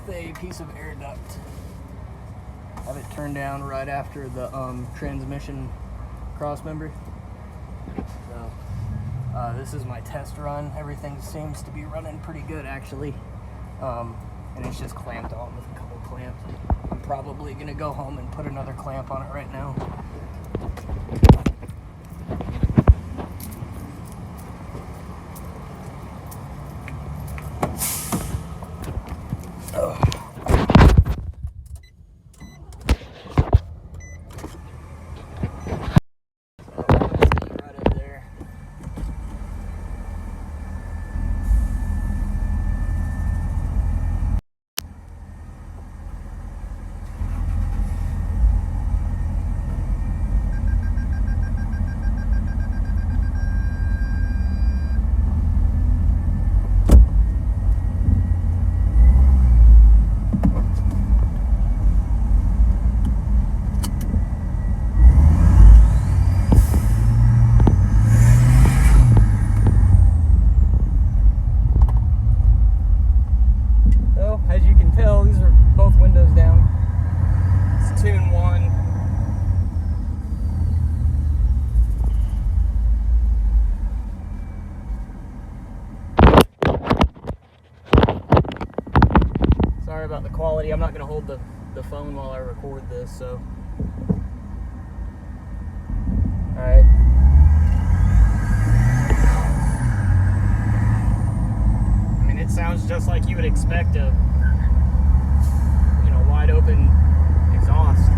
with a piece of air duct. Have it turned down right after the transmission cross member. So this is my test run. Everything seems to be running pretty good actually. And it's just clamped on with a couple clamps. I'm probably gonna go home and put another clamp on it right now. As you can tell, these are both windows down. It's 2 and 1. Sorry about the quality. I'm not going to hold the phone while I record this, so. Alright. I mean, it sounds just like you would expect a wide open exhaust.